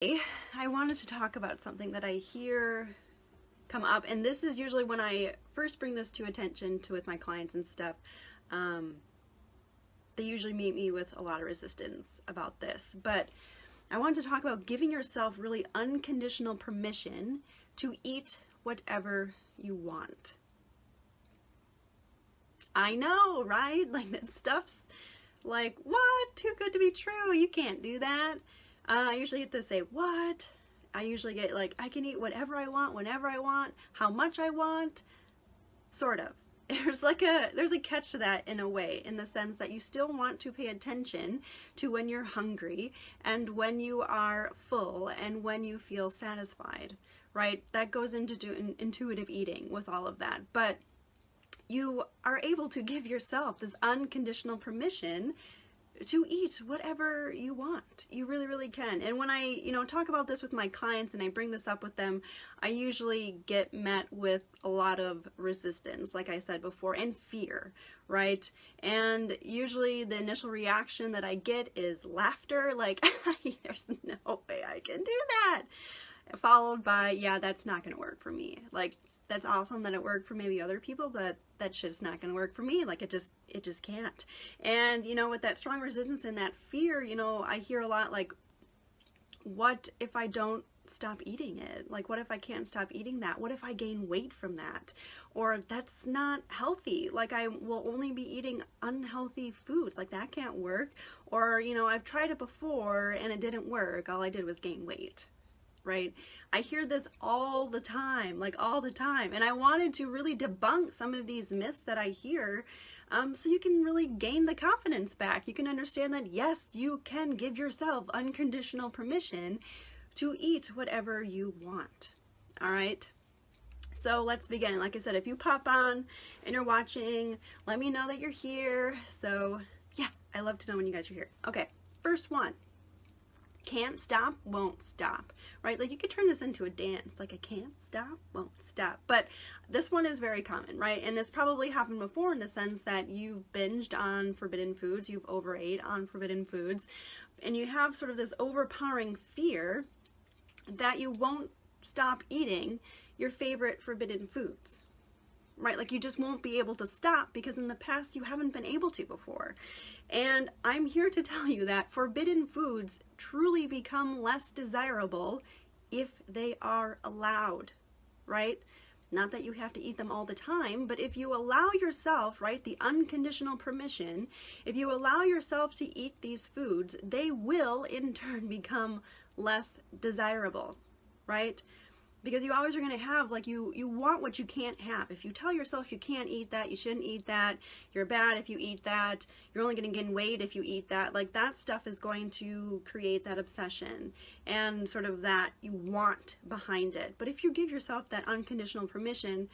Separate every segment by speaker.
Speaker 1: I wanted to talk about something that I hear come up, and this is usually when I first bring this to attention to with my clients and stuff. They usually meet me with a lot of resistance about this, but I wanted to talk about giving yourself really unconditional permission to eat whatever you want. I know, right? Like, that stuff's like, what? Too good to be true. You can't do that. I usually get to say, what? I usually get like, I can eat whatever I want, whenever I want, how much I want, sort of. There's a catch to that in a way, in the sense that you still want to pay attention to when you're hungry and when you are full and when you feel satisfied, right? That goes into intuitive eating with all of that. But you are able to give yourself this unconditional permission to eat whatever you want. You really, really can. And when I, talk about this with my clients and I bring this up with them, I usually get met with a lot of resistance, like I said before, and fear, right? And usually the initial reaction that I get is laughter, like, there's no way I can do that. Followed by, yeah, that's not gonna work for me. Like, that's awesome that it worked for maybe other people, but that shit's not going to work for me. Like, it just can't. And, with that strong resistance and that fear, I hear a lot like, what if I don't stop eating it? Like, what if I can't stop eating that? What if I gain weight from that? Or that's not healthy. Like, I will only be eating unhealthy foods. Like, that can't work. Or, I've tried it before and it didn't work. All I did was gain weight. Right? I hear this all the time, like all the time. And I wanted to really debunk some of these myths that I hear, so you can really gain the confidence back. You can understand that, yes, you can give yourself unconditional permission to eat whatever you want. All right? So let's begin. Like I said, if you pop on and you're watching, let me know that you're here. So yeah, I love to know when you guys are here. Okay, first one. Can't stop, won't stop, right? Like, you could turn this into a dance, like, I can't stop, won't stop. But this one is very common, right? And this probably happened before, in the sense that you've binged on forbidden foods, you've overate on forbidden foods, and you have sort of this overpowering fear that you won't stop eating your favorite forbidden foods. Right? Like, you just won't be able to stop because in the past you haven't been able to before. And I'm here to tell you that forbidden foods truly become less desirable if they are allowed, right? Not that you have to eat them all the time, but if you allow yourself, right, the unconditional permission, if you allow yourself to eat these foods, they will in turn become less desirable, right? Because you always are going to have, like, you want what you can't have. If you tell yourself you can't eat that, you shouldn't eat that, you're bad if you eat that, you're only going to gain weight if you eat that, like, that stuff is going to create that obsession and sort of that you want behind it. But if you give yourself that unconditional permission,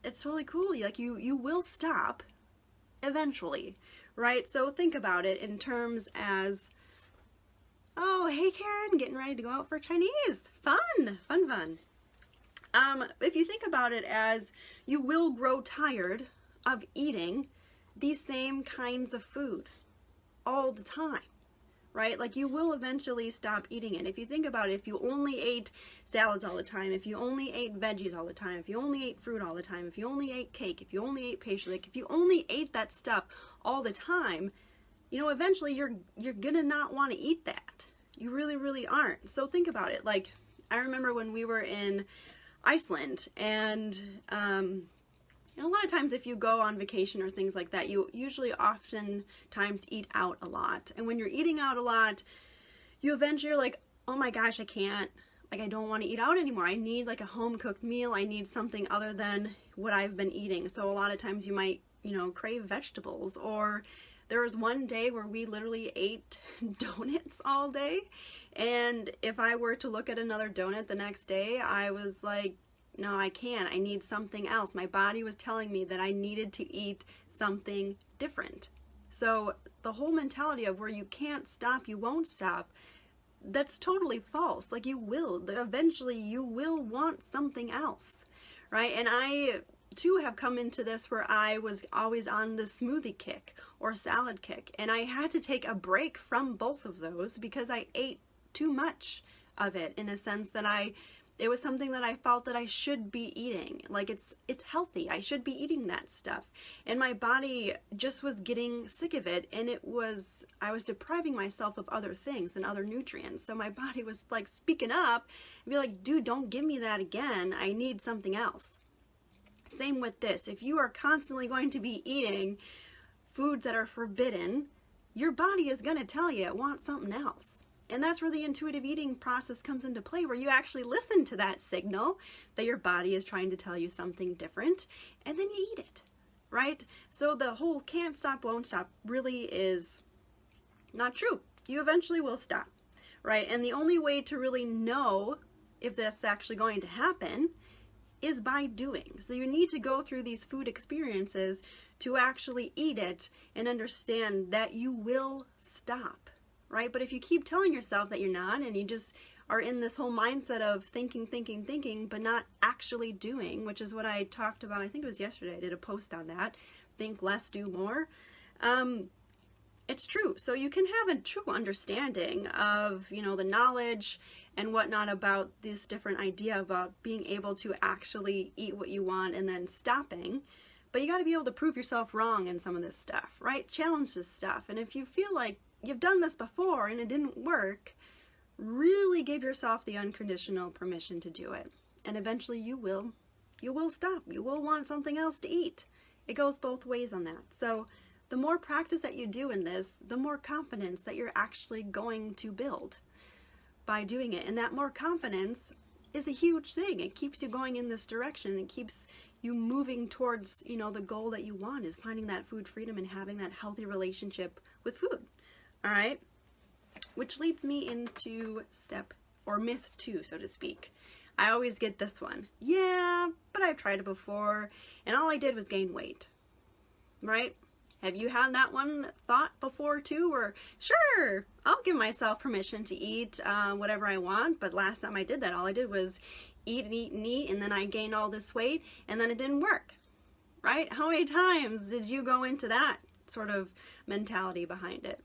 Speaker 1: it's totally cool. Like, you will stop eventually, right? So think about it in terms as, oh, hey Karen, getting ready to go out for Chinese. Fun. If you think about it as, you will grow tired of eating these same kinds of food all the time, right? Like, you will eventually stop eating it. If you think about it, if you only ate salads all the time, if you only ate veggies all the time, if you only ate fruit all the time, if you only ate cake, if you only ate pastry, like, if you only ate that stuff all the time, eventually you're gonna not want to eat that. You really, really aren't. So think about it. Like, I remember when we were in Iceland, and a lot of times if you go on vacation or things like that, you usually oftentimes eat out a lot. And when you're eating out a lot, you eventually are like, oh my gosh, I can't, like, I don't want to eat out anymore. I need like a home cooked meal. I need something other than what I've been eating. So a lot of times you might, crave vegetables. Or there was one day where we literally ate donuts all day, and if I were to look at another donut the next day, I was like, no, I can't. I need something else. My body was telling me that I needed to eat something different. So the whole mentality of where you can't stop, you won't stop, that's totally false. Like, you will. Eventually you will want something else, right? And I too have come into this where I was always on the smoothie kick or salad kick, and I had to take a break from both of those because I ate too much of it, in a sense that it was something that I felt that I should be eating. Like it's healthy. I should be eating that stuff. And my body just was getting sick of it, and I was depriving myself of other things and other nutrients. So my body was like speaking up and be like, dude, don't give me that again. I need something else. Same with this. If you are constantly going to be eating foods that are forbidden, your body is going to tell you it wants something else. And that's where the intuitive eating process comes into play, where you actually listen to that signal that your body is trying to tell you something different, and then you eat it, right? So the whole can't stop, won't stop really is not true. You eventually will stop, right? And the only way to really know if that's actually going to happen is by doing. So you need to go through these food experiences to actually eat it and understand that you will stop. Right? But if you keep telling yourself that you're not, and you just are in this whole mindset of thinking, but not actually doing, which is what I talked about, I think it was yesterday, I did a post on that, think less, do more. It's true. So you can have a true understanding of, the knowledge and whatnot about this different idea about being able to actually eat what you want and then stopping. But you got to be able to prove yourself wrong in some of this stuff, right? Challenge this stuff. And if you feel like you've done this before and it didn't work, really give yourself the unconditional permission to do it. And eventually you will stop. You will want something else to eat. It goes both ways on that. So the more practice that you do in this, the more confidence that you're actually going to build by doing it. And that more confidence is a huge thing. It keeps you going in this direction. It keeps you moving towards, the goal that you want, is finding that food freedom and having that healthy relationship with food. All right, which leads me into myth 2, so to speak. I always get this one. Yeah, but I've tried it before, and all I did was gain weight. Right? Have you had that one thought before too? Where, sure, I'll give myself permission to eat whatever I want, but last time I did that, all I did was eat and eat and eat, and then I gained all this weight, and then it didn't work. Right? How many times did you go into that sort of mentality behind it?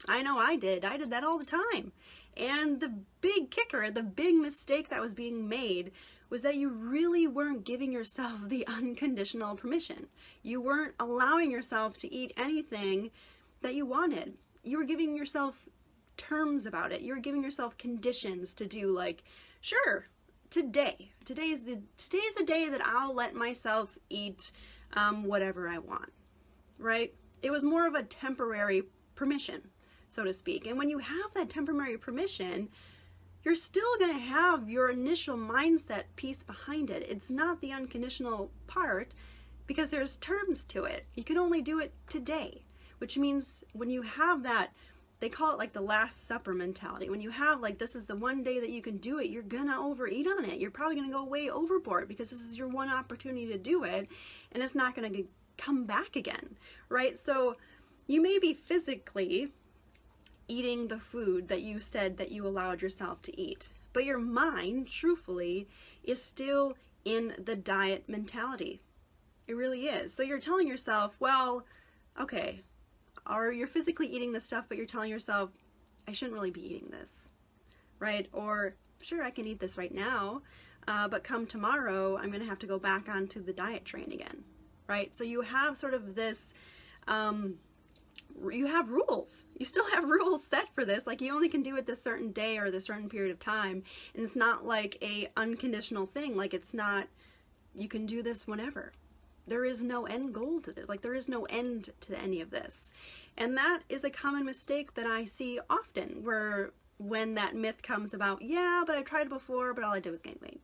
Speaker 1: I know I did. I did that all the time. And the big kicker, the big mistake that was being made was that you really weren't giving yourself the unconditional permission. You weren't allowing yourself to eat anything that you wanted. You were giving yourself terms about it. You were giving yourself conditions to do, like, sure, today's the day that I'll let myself eat whatever I want, right? It was more of a temporary permission, so to speak. And when you have that temporary permission, you're still going to have your initial mindset piece behind it. It's not the unconditional part, because there's terms to it. You can only do it today, which means when you have that, they call it like the Last Supper mentality. When you have like, this is the one day that you can do it, you're going to overeat on it. You're probably going to go way overboard because this is your one opportunity to do it, and it's not going to come back again, right? So you may be physically eating the food that you said that you allowed yourself to eat, but your mind, truthfully, is still in the diet mentality. It really is. So you're telling yourself, well, okay, or you're physically eating this stuff, but you're telling yourself, I shouldn't really be eating this, right? Or, sure, I can eat this right now, but come tomorrow, I'm going to have to go back onto the diet train again, right? So you have sort of this, you have rules. You still have rules set for this. Like, you only can do it this certain day or this certain period of time. And it's not like a unconditional thing. Like, it's not, you can do this whenever. There is no end goal to this. Like, there is no end to any of this. And that is a common mistake that I see often, where when that myth comes about, yeah, but I tried it before, but all I did was gain weight.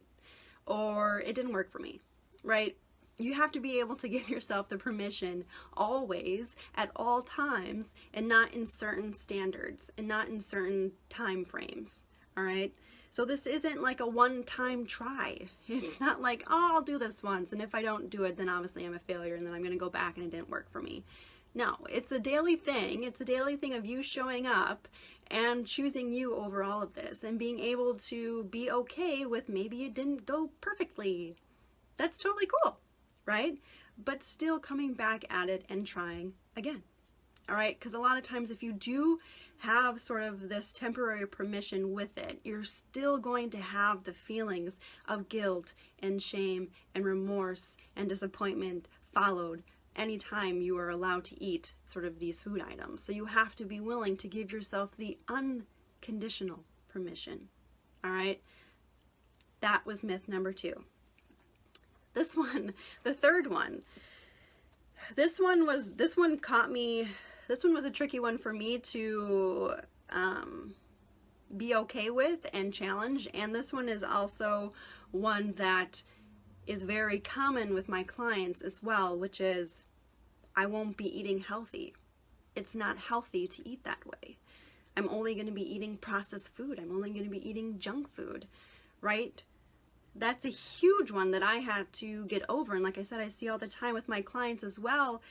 Speaker 1: Or it didn't work for me, right? You have to be able to give yourself the permission always, at all times, and not in certain standards and not in certain time frames. All right. So this isn't like a one-time try. It's not like, oh, I'll do this once, and if I don't do it, then obviously I'm a failure, and then I'm going to go back and it didn't work for me. No, it's a daily thing. It's a daily thing of you showing up and choosing you over all of this, and being able to be okay with maybe it didn't go perfectly. That's totally cool, right? But still coming back at it and trying again. All right, because a lot of times if you do have sort of this temporary permission with it, you're still going to have the feelings of guilt and shame and remorse and disappointment followed anytime you are allowed to eat sort of these food items. So you have to be willing to give yourself the unconditional permission. All right? That was myth number 2. This one, the third one, this one was a tricky one for me to be okay with and challenge. And this one is also one that is very common with my clients as well, which is, I won't be eating healthy. It's not healthy to eat that way. I'm only going to be eating processed food. I'm only going to be eating junk food, right? That's a huge one that I had to get over. And like I said, I see all the time with my clients as well,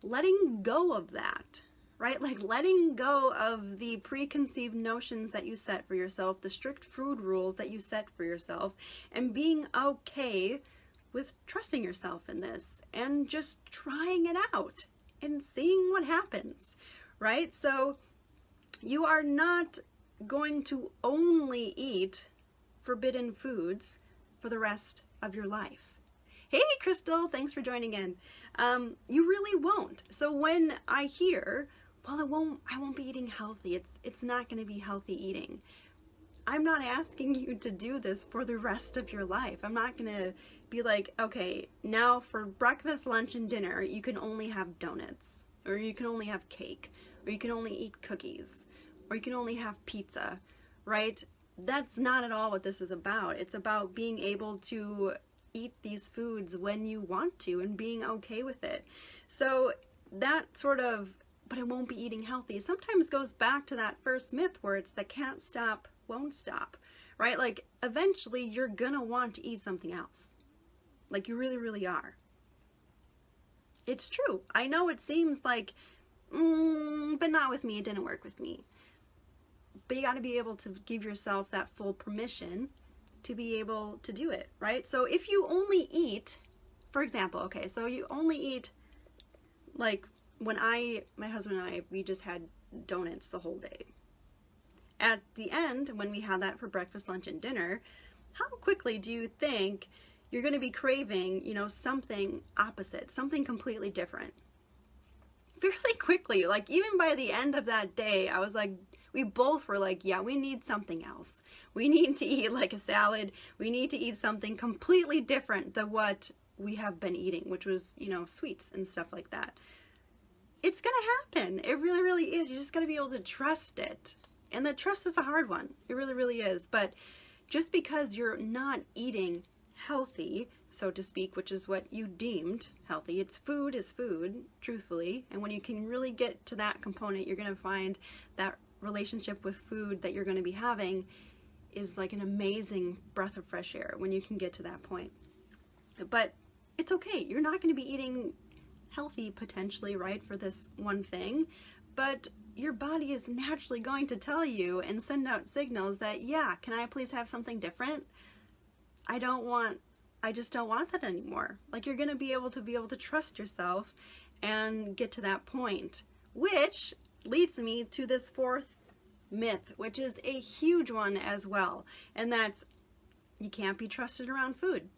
Speaker 1: letting go of that, right? Like letting go of the preconceived notions that you set for yourself, the strict food rules that you set for yourself, and being okay with trusting yourself in this and just trying it out and seeing what happens, right? So you are not going to only eat forbidden foods for the rest of your life. Hey, Crystal, thanks for joining in. You really won't. So when I hear, well, I won't be eating healthy. It's not going to be healthy eating. I'm not asking you to do this for the rest of your life. I'm not going to be like, okay, now for breakfast, lunch, and dinner, you can only have donuts, or you can only have cake, or you can only eat cookies, or you can only have pizza, right? That's not at all what this is about. It's about being able to eat these foods when you want to and being okay with it. So that sort of, but I won't be eating healthy, sometimes goes back to that first myth where it's the can't stop, won't stop, right? Like eventually you're gonna want to eat something else. Like you really, really are. It's true. I know it seems like, but not with me. It didn't work with me. But you got to be able to give yourself that full permission to be able to do it, right? So if you only eat, for example, okay, so you only eat, like when my husband and I, we just had donuts the whole day. At the end, when we had that for breakfast, lunch, and dinner, how quickly do you think you're going to be craving, something opposite, something completely different? Fairly quickly, like even by the end of that day, I was like, we both were like, yeah, we need something else. We need to eat like a salad. We need to eat something completely different than what we have been eating, which was, sweets and stuff like that. It's going to happen. It really, really is. You just got to be able to trust it. And the trust is a hard one. It really, really is. But just because you're not eating healthy, so to speak, which is what you deemed healthy, it's food is food, truthfully. And when you can really get to that component, you're going to find that relationship with food that you're going to be having is like an amazing breath of fresh air when you can get to that point. But it's okay. You're not going to be eating healthy potentially, right, for this one thing, but your body is naturally going to tell you and send out signals that, yeah, can I please have something different? I just don't want that anymore. Like you're going to be able to trust yourself and get to that point, which leads me to this fourth myth, which is a huge one as well. And that's, you can't be trusted around food,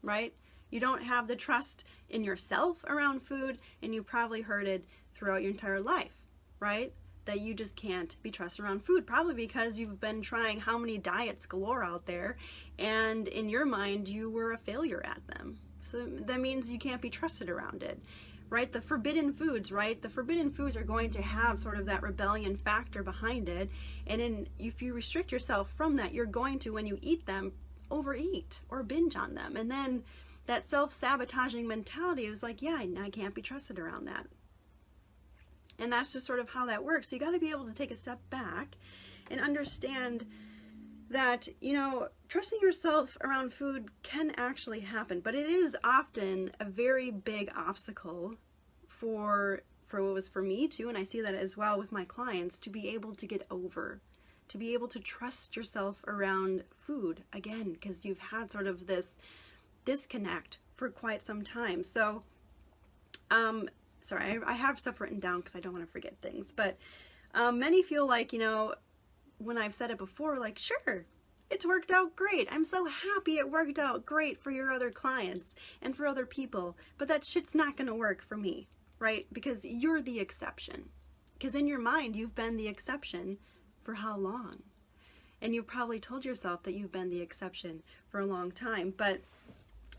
Speaker 1: right? You don't have the trust in yourself around food, and you probably heard it throughout your entire life, right? That you just can't be trusted around food, probably because you've been trying how many diets galore out there, and in your mind, you were a failure at them. So that means you can't be trusted around it. Right? The forbidden foods, right? The forbidden foods are going to have sort of that rebellion factor behind it. And if you restrict yourself from that, you're going to, when you eat them, overeat or binge on them. And then that self-sabotaging mentality is like, yeah, I can't be trusted around that. And that's just sort of how that works. So you got to be able to take a step back and understand that, trusting yourself around food can actually happen, but it is often a very big obstacle for what was for me too, and I see that as well with my clients, to be able to get over, to be able to trust yourself around food again, because you've had sort of this disconnect for quite some time. So, sorry, I have stuff written down because I don't want to forget things, but Many feel like, you know, when I've said it before, like, sure, it's worked out great. I'm so happy it worked out great for your other clients and for other people, but that shit's not gonna work for me, right? Because you're the exception. Because in your mind, you've been the exception for how long? And you've probably told yourself that you've been the exception for a long time. But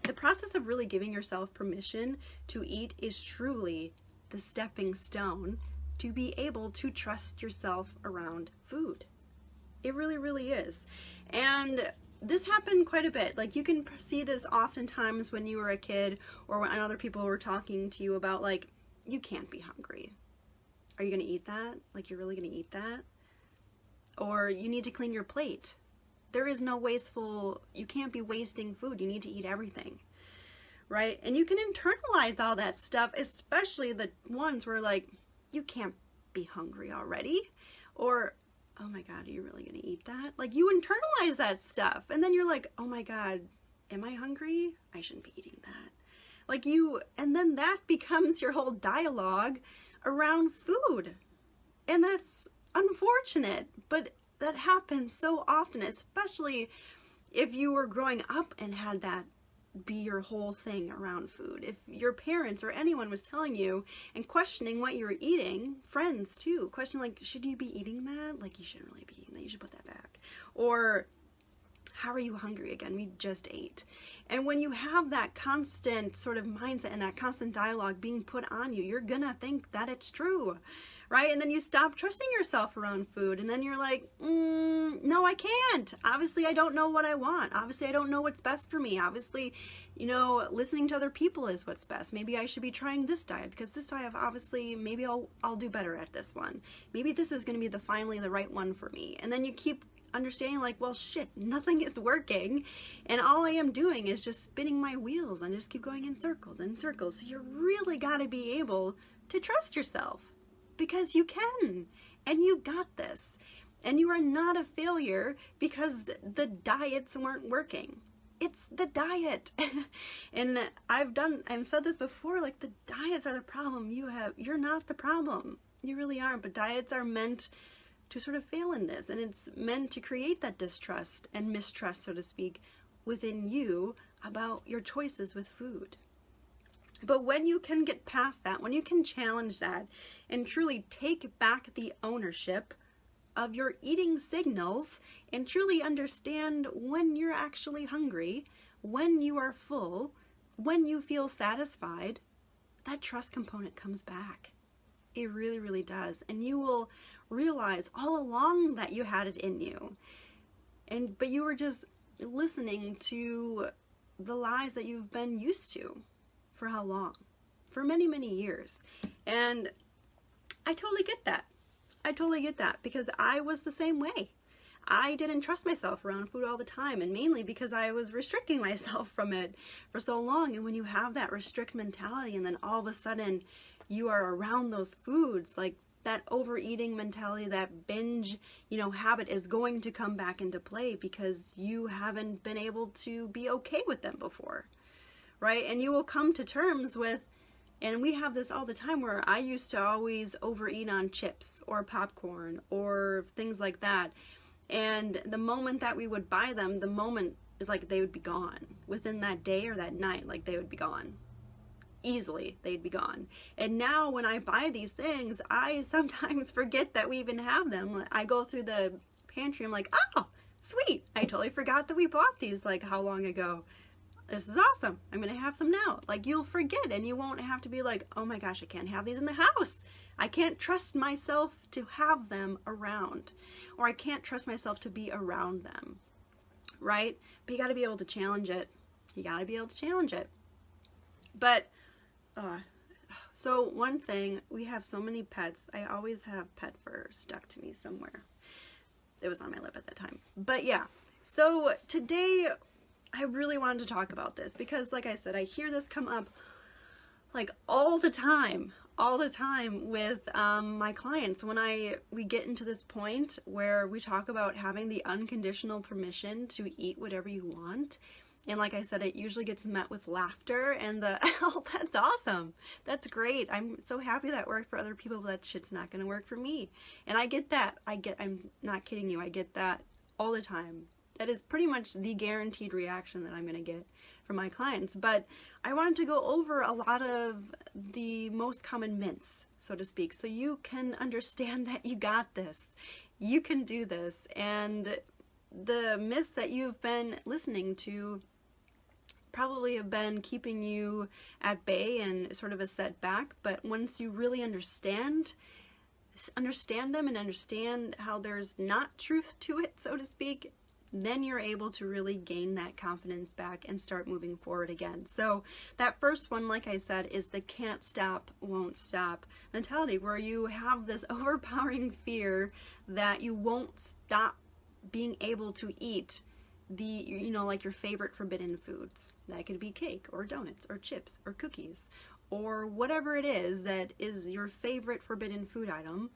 Speaker 1: the process of really giving yourself permission to eat is truly the stepping stone to be able to trust yourself around food. It really, really is. And this happened quite a bit. Like, you can see this oftentimes when you were a kid or when other people were talking to you about, like, you can't be hungry. Are you going to eat that? Like, you're really going to eat that? Or you need to clean your plate. There is no wasteful, you can't be wasting food. You need to eat everything, right? And you can internalize all that stuff, especially the ones where, like, you can't be hungry already. Or, oh my God, are you really going to eat that? Like, you internalize that stuff. And then you're like, oh my God, am I hungry? I shouldn't be eating that. Like, and then that becomes your whole dialogue around food. And that's unfortunate, but that happens so often, especially if you were growing up and had that be your whole thing around food. If your parents or anyone was telling you and questioning what you were eating, friends too, questioning like, should you be eating that? Like, you shouldn't really be eating that. You should put that back. Or, how are you hungry again? We just ate. And when you have that constant sort of mindset and that constant dialogue being put on you, you're gonna think that it's true, right? And then you stop trusting yourself around food. And then you're like, no, I can't. Obviously, I don't know what I want. Obviously, I don't know what's best for me. Obviously, you know, listening to other people is what's best. Maybe I should be trying this diet because this diet, obviously, maybe I'll do better at this one. Maybe this is going to be finally the right one for me. And then you keep understanding like, well, shit, nothing is working. And all I am doing is just spinning my wheels and just keep going in circles and circles. So you really got to be able to trust yourself. Because you can, and you got this, and you are not a failure because the diets weren't working. It's the diet. And I've said this before, like, the diets are the problem. You're not the problem. You really aren't. But diets are meant to sort of fail in this, and it's meant to create that distrust and mistrust, so to speak, within you about your choices with food. But when you can get past that, when you can challenge that and truly take back the ownership of your eating signals and truly understand when you're actually hungry, when you are full, when you feel satisfied, that trust component comes back. It really, really does. And you will realize all along that you had it in you. But you were just listening to the lies that you've been used to. For how long? For many, many years. And I totally get that. I totally get that because I was the same way. I didn't trust myself around food all the time, and mainly because I was restricting myself from it for so long. And when you have that restrict mentality and then all of a sudden you are around those foods, like that overeating mentality, that binge, habit is going to come back into play because you haven't been able to be okay with them before. Right? And you will come to terms with, and we have this all the time where I used to always overeat on chips or popcorn or things like that. And the moment that we would buy them, the moment is like they would be gone. Within that day or that night, like they would be gone. Easily, they'd be gone. And now when I buy these things, I sometimes forget that we even have them. I go through the pantry, I'm like, oh, sweet. I totally forgot that we bought these like how long ago. This is awesome. I'm going to have some now. Like, you'll forget and you won't have to be like, oh my gosh, I can't have these in the house. I can't trust myself to have them around, or I can't trust myself to be around them. Right? But you got to be able to challenge it. You got to be able to challenge it. But, so one thing, we have so many pets. I always have pet fur stuck to me somewhere. It was on my lip at that time. But yeah, so today I really wanted to talk about this because, like I said, I hear this come up like all the time with my clients when we get into this point where we talk about having the unconditional permission to eat whatever you want. And like I said, it usually gets met with laughter and the, oh, that's awesome. That's great. I'm so happy that worked for other people, but that shit's not going to work for me. And I get that. I'm not kidding you. I get that all the time. That is pretty much the guaranteed reaction that I'm going to get from my clients. But I wanted to go over a lot of the most common myths, so to speak, so you can understand that you got this. You can do this. And the myths that you've been listening to probably have been keeping you at bay and sort of a setback, but once you really understand them and understand how there's not truth to it, so to speak, then you're able to really gain that confidence back and start moving forward again. So that first one, like I said, is the can't stop, won't stop mentality, where you have this overpowering fear that you won't stop being able to eat like your favorite forbidden foods. That could be cake or donuts or chips or cookies or whatever it is that is your favorite forbidden food item.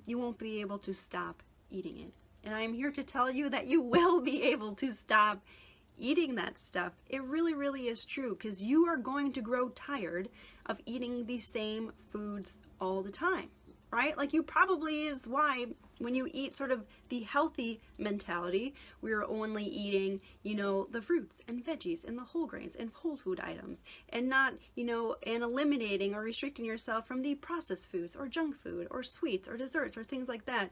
Speaker 1: You won't be able to stop eating it. And I'm here to tell you that you will be able to stop eating that stuff. It really, really is true, because you are going to grow tired of eating the same foods all the time, right? Like, you probably is why when you eat sort of the healthy mentality, we're only eating, the fruits and veggies and the whole grains and whole food items, and not, and eliminating or restricting yourself from the processed foods or junk food or sweets or desserts or things like that.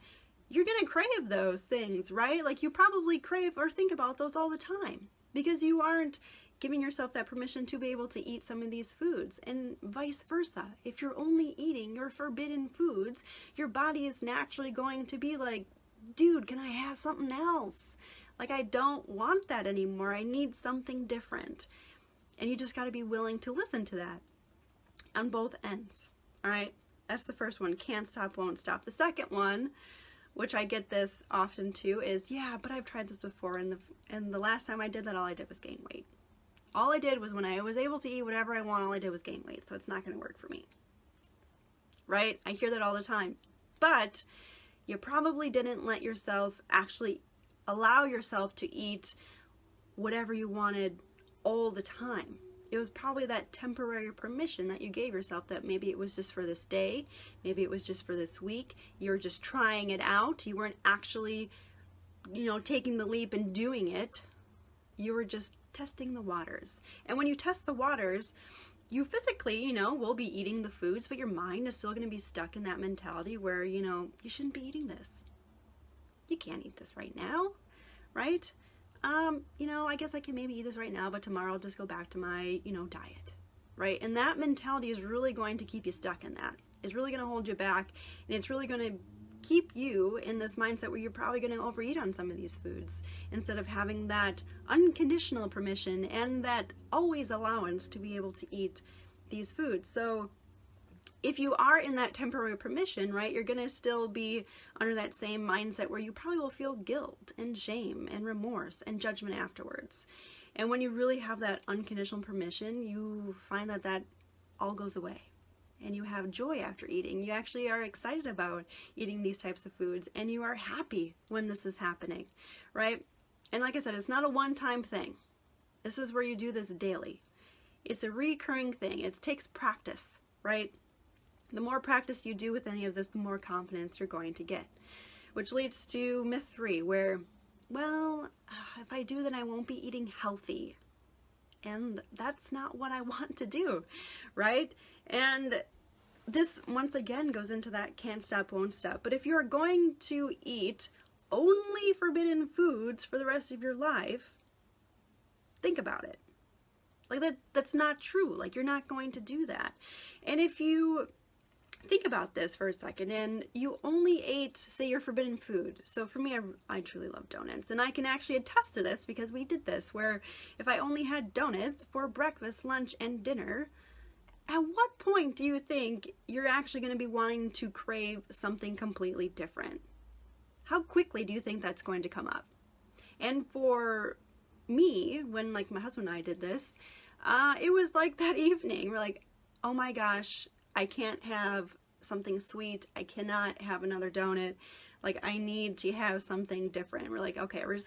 Speaker 1: You're going to crave those things, right? Like, you probably crave or think about those all the time because you aren't giving yourself that permission to be able to eat some of these foods, and vice versa. If you're only eating your forbidden foods, your body is naturally going to be like, dude, can I have something else? Like, I don't want that anymore. I need something different. And you just got to be willing to listen to that on both ends. All right. That's the first one. Can't stop, won't stop. The second one, which I get this often too, is, yeah, but I've tried this before, and the last time I did that, all I did was gain weight. All I did was, when I was able to eat whatever I want, all I did was gain weight, so it's not going to work for me. Right? I hear that all the time. But you probably didn't let yourself actually allow yourself to eat whatever you wanted all the time. It was probably that temporary permission that you gave yourself, that maybe it was just for this day, maybe it was just for this week. You were just trying it out. You weren't actually, taking the leap and doing it. You were just testing the waters. And when you test the waters, you physically, will be eating the foods, but your mind is still going to be stuck in that mentality where, you shouldn't be eating this. You can't eat this right now, right? I guess I can maybe eat this right now, but tomorrow I'll just go back to my, diet, right? And that mentality is really going to keep you stuck in that. It's really going to hold you back, and it's really going to keep you in this mindset where you're probably going to overeat on some of these foods instead of having that unconditional permission and that always allowance to be able to eat these foods. So if you are in that temporary permission, right, you're going to still be under that same mindset where you probably will feel guilt and shame and remorse and judgment afterwards. And when you really have that unconditional permission, you find that all goes away. And you have joy after eating. You actually are excited about eating these types of foods, and you are happy when this is happening, right? And like I said, it's not a one-time thing. This is where you do this daily. It's a recurring thing. It takes practice, right? The more practice you do with any of this, the more confidence you're going to get. Which leads to myth 3, where, well, if I do, then I won't be eating healthy. And that's not what I want to do, right? And this, once again, goes into that can't stop, won't stop. But if you're going to eat only forbidden foods for the rest of your life, think about it. Like, that's not true. Like, you're not going to do that. And if you think about this for a second, and you only ate, say, your forbidden food. So for me, I truly love donuts, and I can actually attest to this because we did this, where if I only had donuts for breakfast, lunch, and dinner, at what point do you think you're actually going to be wanting to crave something completely different? How quickly do you think that's going to come up? And for me, when my husband and I did this, it was like that evening. We're like, oh my gosh, I can't have something sweet. I cannot have another donut. Like, I need to have something different. We're like, okay, we're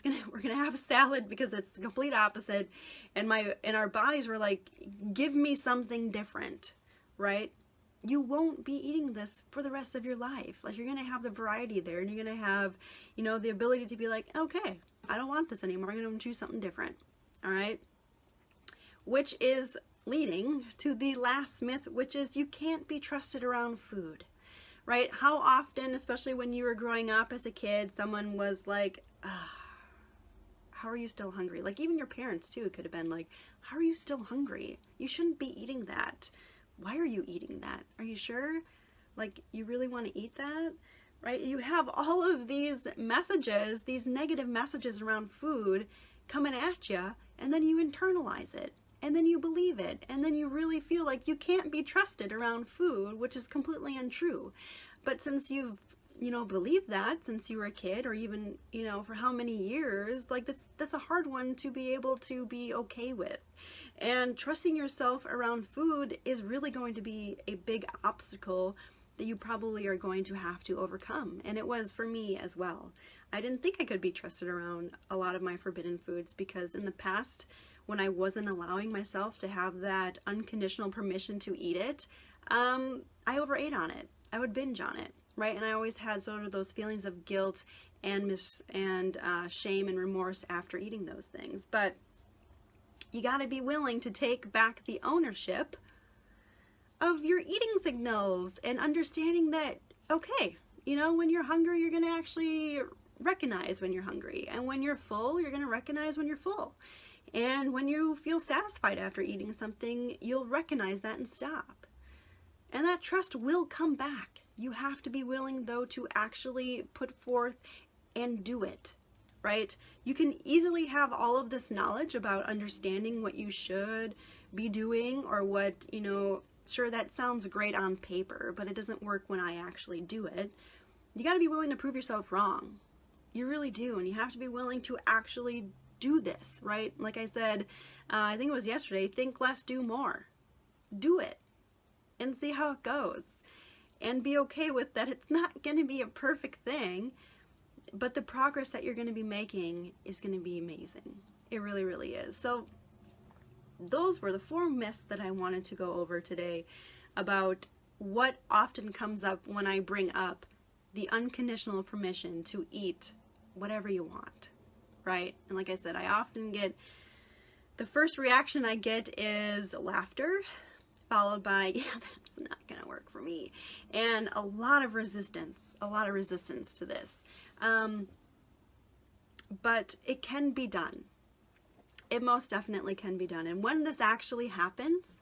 Speaker 1: gonna have a salad because it's the complete opposite. And our bodies were like, give me something different, right? You won't be eating this for the rest of your life. Like, you're gonna have the variety there, and you're gonna have, you know, the ability to be like, okay, I don't want this anymore. I'm gonna choose something different. All right. Which is leading to the last myth, which is you can't be trusted around food. Right? How often, especially when you were growing up as a kid, someone was like, how are you still hungry? Like, even your parents too could have been like, how are you still hungry? You shouldn't be eating that. Why are you eating that? Are you sure? Like, you really want to eat that? Right? You have all of these messages, these negative messages around food coming at you, and then you internalize it. And then you believe it, and then you really feel like you can't be trusted around food, which is completely untrue. But since you've, you know, believed that since you were a kid, or even, you know, for how many years, like, that's a hard one to be able to be okay with. And trusting yourself around food is really going to be a big obstacle that you probably are going to have to overcome. And it was for me as well. I didn't think I could be trusted around a lot of my forbidden foods, because in the past, when I wasn't allowing myself to have that unconditional permission to eat it, I overate on it. I would binge on it, right? And I always had sort of those feelings of guilt and shame and remorse after eating those things. But you got to be willing to take back the ownership of your eating signals, and understanding that, okay, you know, when you're hungry, you're going to actually recognize when you're hungry. And when you're full, you're going to recognize when you're full. And when you feel satisfied after eating something, you'll recognize that and stop. And that trust will come back. You have to be willing, though, to actually put forth and do it, right? You can easily have all of this knowledge about understanding what you should be doing, or what, you know, sure, that sounds great on paper, but it doesn't work when I actually do it. You got to be willing to prove yourself wrong. You really do. And you have to be willing to actually do this, right? Like I said, I think it was yesterday, think less, do more. Do it and see how it goes, and be okay with that. It's not going to be a perfect thing, but the progress that you're going to be making is going to be amazing. It really, really is. So those were the 4 myths that I wanted to go over today about what often comes up when I bring up the unconditional permission to eat whatever you want. Right? And like I said, I often get, the first reaction I get is laughter, followed by, yeah, that's not gonna work for me, and a lot of resistance to this. But it can be done. It most definitely can be done. And when this actually happens,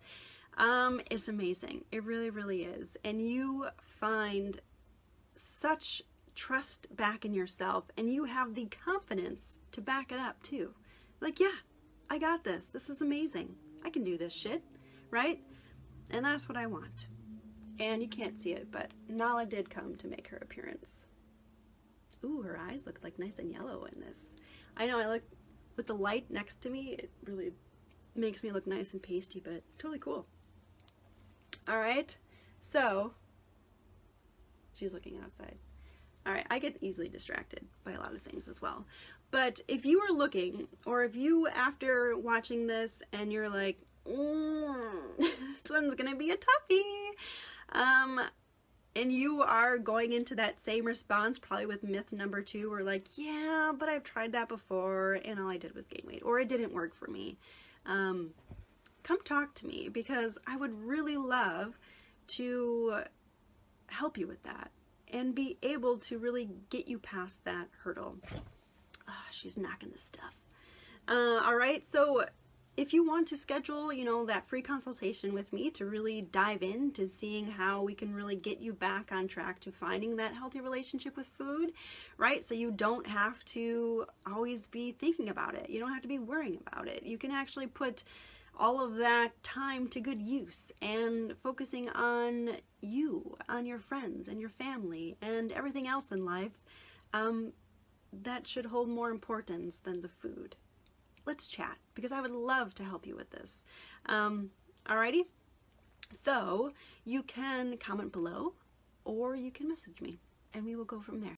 Speaker 1: it's amazing. It really, really is. And you find such trust back in yourself, and you have the confidence to back it up too. Like, yeah, I got this. This is amazing. I can do this shit, right? And that's what I want. And you can't see it, but Nala did come to make her appearance. Ooh, her eyes look like nice and yellow in this. I know, I look with the light next to me, it really makes me look nice and pasty, but totally cool. All right, so she's looking outside. All right, I get easily distracted by a lot of things as well. But if you are looking, or if you, after watching this, and you're like, this one's gonna be a toughie, and you are going into that same response, probably with myth number 2, or like, yeah, but I've tried that before, and all I did was gain weight, or it didn't work for me, come talk to me, because I would really love to help you with that, and be able to really get you past that hurdle. Oh, she's knocking the stuff. All right, so if you want to schedule, you know, that free consultation with me to really dive into seeing how we can really get you back on track to finding that healthy relationship with food, right? So you don't have to always be thinking about it. You don't have to be worrying about it. You can actually put all of that time to good use and focusing on you, on your friends and your family and everything else in life that should hold more importance than the food. Let's chat, because I would love to help you with this. Alrighty, so you can comment below, or you can message me, and we will go from there.